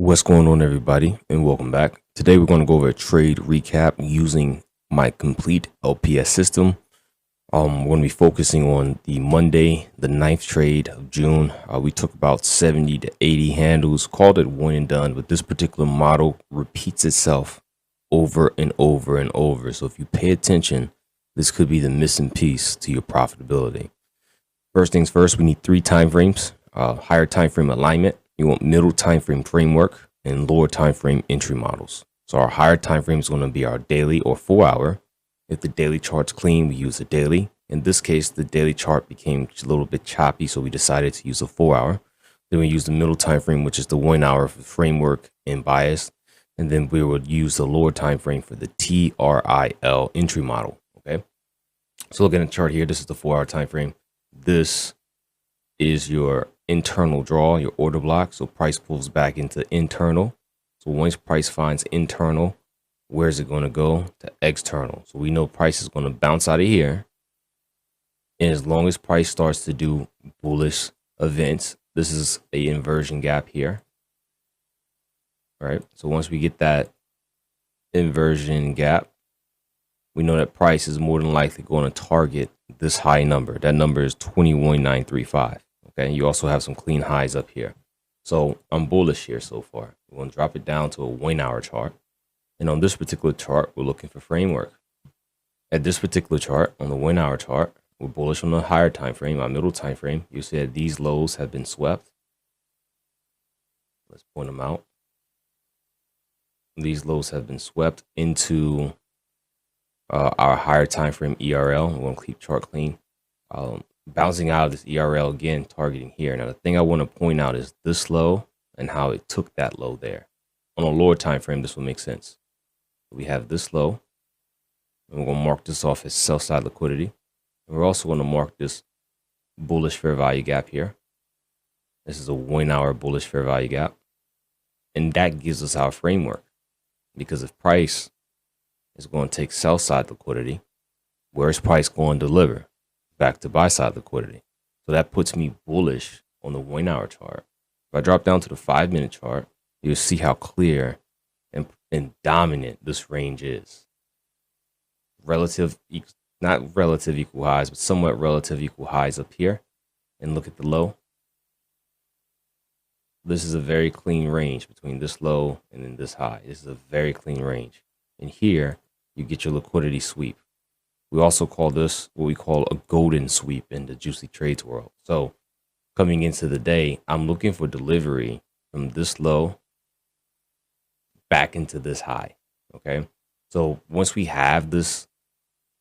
What's going on, everybody, and welcome back. Today, we're going to go over a trade recap using my complete LPS system. We're going to be focusing on the Monday, the 9th trade of June. We took about 70 to 80 handles, called it one and done, but this particular model repeats itself over and over and over. So if you pay attention, this could be the missing piece to your profitability. First things first, we need 3 time frames, higher time frame alignment. You want middle time frame framework and lower time frame entry models. So our higher time frame is going to be our daily or 4 hour. If the daily chart's clean, we use a daily. In this case, the daily chart became a little bit choppy, so we decided to use a 4 hour. Then we use the middle time frame, which is the 1 hour for framework and bias. And then we would use the lower time frame for the TRIL entry model. Okay. So looking at the chart here, this is the 4 hour time frame. This is your internal draw, your order block. So price pulls back into internal. So once price finds internal, where's it going to go? To external. So we know price is going to bounce out of here. And as long as price starts to do bullish events, this is a inversion gap here. All right. So once we get that inversion gap, we know that price is more than likely going to target this high number. That number is 21,935. Okay. You also have some clean highs up here. So I'm bullish here so far. We're going to drop it down to a 1 hour chart. And on this particular chart, we're looking for framework. At this particular chart, on the 1 hour chart, we're bullish on the higher time frame, our middle time frame. You see that these lows have been swept. Let's point them out. These lows have been swept into our higher time frame ERL. We're going to keep chart clean. Bouncing out of this ERL again, targeting here. Now, the thing I want to point out is this low and how it took that low there. On a lower time frame, this will make sense. We have this low, and we're going to mark this off as sell side liquidity. And we're also going to mark this bullish fair value gap here. This is a 1 hour bullish fair value gap. And that gives us our framework. Because if price is going to take sell side liquidity, where's price going to deliver? Back to buy side liquidity. So that puts me bullish on the 1 hour chart. If I drop down to the 5-minute chart, you'll see how clear and dominant this range is. Not relative equal highs, but somewhat relative equal highs up here. And look at the low. This is a very clean range between this low and then this high. This is a very clean range. And here you get your liquidity sweep. We also call this what we call a golden sweep in the juicy trades world. So coming into the day, I'm looking for delivery from this low back into this high. Okay. So once we have this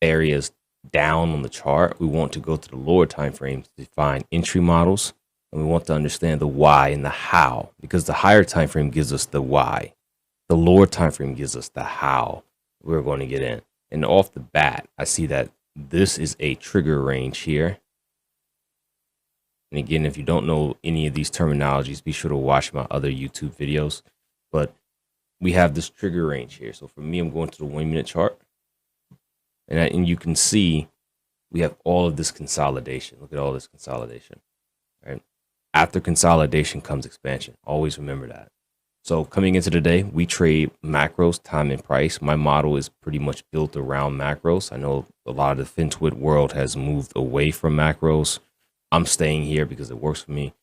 areas down on the chart, we want to go to the lower time frames to find entry models. And we want to understand the why and the how, because the higher time frame gives us the why. The lower time frame gives us the how we're going to get in. And off the bat, I see that this is a trigger range here. And again, if you don't know any of these terminologies, be sure to watch my other YouTube videos. But we have this trigger range here. So for me, I'm going to the 1 minute chart. And you can see we have all of this consolidation. Look at all this consolidation. Right? After consolidation comes expansion. Always remember that. So coming into the day, we trade macros, time and price. My model is pretty much built around macros. I know a lot of the FinTwit world has moved away from macros. I'm staying here because it works for me.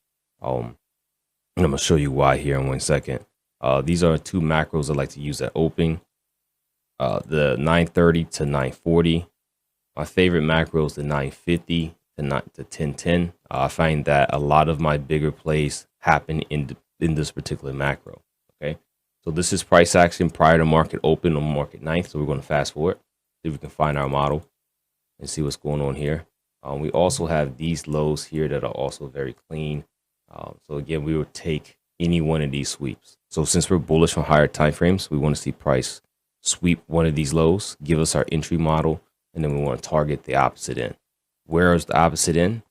And I'm going to show you why here in 1 second. These are 2 macros I like to use at open. The 930 to 940. My favorite macro is the 950 to 1010. I find that a lot of my bigger plays happen in this particular macro. Okay, so this is price action prior to market open on market 9th. So we're going to fast forward, see if we can find our model and see what's going on here. We also have these lows here that are also very clean. So again, we will take any one of these sweeps. So since we're bullish on higher time frames, we want to see price sweep one of these lows, give us our entry model, and then we want to target the opposite end. Where is the opposite end?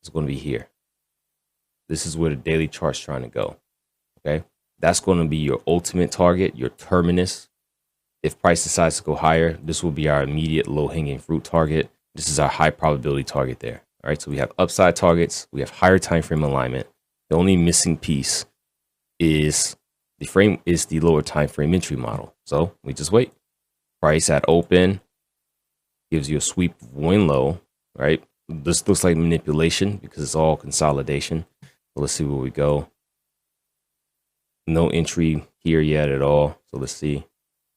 It's going to be here. This is where the daily chart's trying to go. Okay, that's going to be your ultimate target, your terminus. If price decides to go higher, this will be our immediate low-hanging fruit target. This is our high probability target there. All right, so we have upside targets, we have higher time frame alignment. The only missing piece is the lower time frame entry model. So we just wait. Price at open gives you a sweep of one low, right? This looks like manipulation because it's all consolidation. So let's see where we go. No entry here yet at all. So let's see.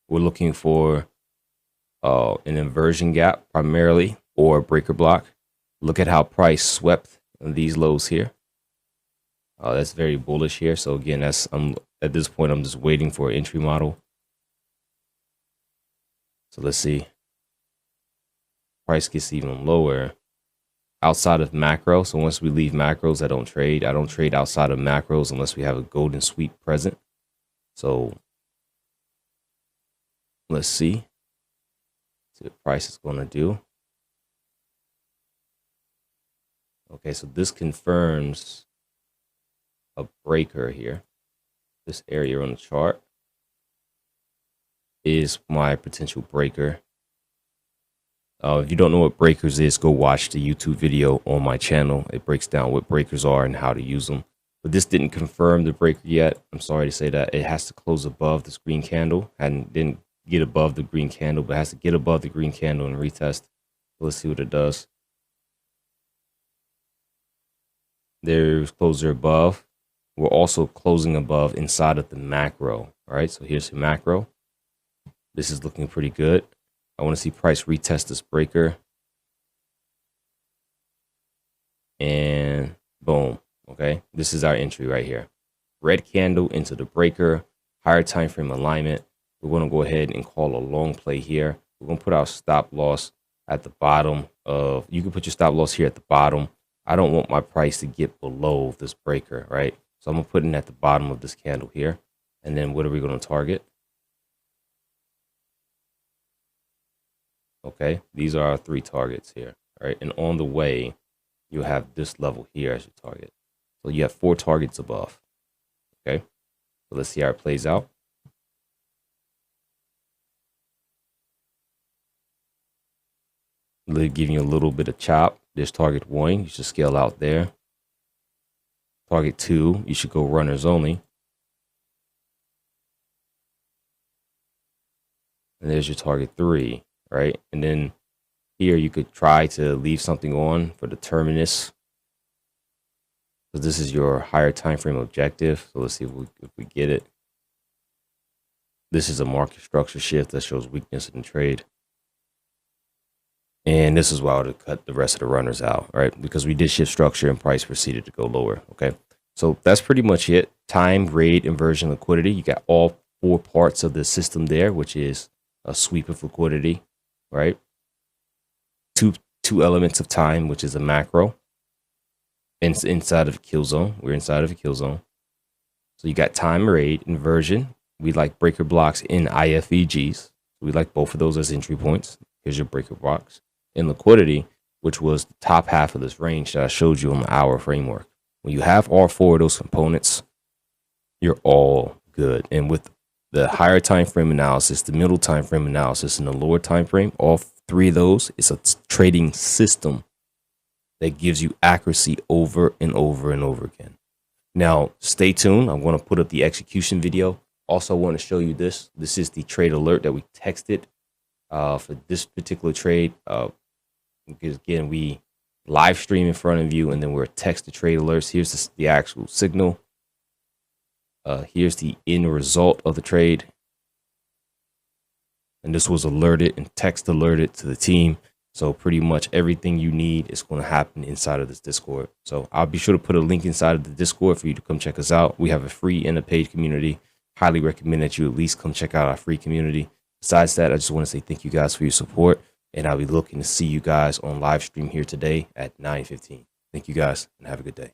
We're looking for an inversion gap primarily, or a breaker block. Look at how price swept these lows here. That's very bullish here. So again, at this point, I'm just waiting for an entry model. So let's see. Price gets even lower outside of macro. So once we leave macros, I don't trade. I don't trade outside of macros unless we have a golden sweep present. So let's see what price is going to do. Okay, so this confirms a breaker here. This area on the chart is my potential breaker. If you don't know what breakers is, go watch the YouTube video on my channel. It breaks down what breakers are and how to use them. But this didn't confirm the breaker yet. I'm sorry to say that. It has to close above this green candle, and didn't get above the green candle, but has to get above the green candle and retest. So let's see what it does. There's closer above. We're also closing above inside of the macro. All right, so here's the macro. This is looking pretty good. I want to see price retest this breaker. And boom. Okay, this is our entry right here. Red candle into the breaker, higher time frame alignment. We're going to go ahead and call a long play here. We're going to put our stop loss at the bottom of, you can put your stop loss here at the bottom. I don't want my price to get below this breaker, right? So I'm going to put it at the bottom of this candle here. And then what are we going to target? Okay, these are our 3 targets here, right? And on the way, you'll have this level here as your target. So you have 4 targets above. Okay, so let's see how it plays out. Giving you a little bit of chop. There's target 1. You should scale out there. Target 2, you should go runners only. And there's your target 3, right? And then here you could try to leave something on for the terminus. So this is your higher time frame objective. So let's see if we get it. This is a market structure shift that shows weakness in the trade. And this is why I would cut the rest of the runners out, right? Because we did shift structure and price proceeded to go lower, okay? So that's pretty much it. Time, rate, inversion, liquidity. You got all 4 parts of the system there, which is a sweep of liquidity, right? Two elements of time, which is a macro. And inside of a kill zone. We're inside of a kill zone. So you got time, rate, inversion. We like breaker blocks in IFEGs. We like both of those as entry points. Here's your breaker blocks. In liquidity, which was the top half of this range that I showed you on the hour framework. When you have all 4 of those components, you're all good. And with the higher time frame analysis, the middle time frame analysis, and the lower time frame, all 3 of those, it's a trading system that gives you accuracy over and over and over again. Now, stay tuned. I'm going to put up the execution video. Also, I want to show you this. This is the trade alert that we texted for this particular trade. Because again, we live stream in front of you, and then we're text the trade alerts. Here's the actual signal. Here's the end result of the trade. And this was alerted and text alerted to the team. So pretty much everything you need is going to happen inside of this Discord. So I'll be sure to put a link inside of the Discord for you to come check us out. We have a free and a paid community. Highly recommend that you at least come check out our free community. Besides that, I just want to say thank you guys for your support. And I'll be looking to see you guys on live stream here today at 9:15. Thank you guys and have a good day.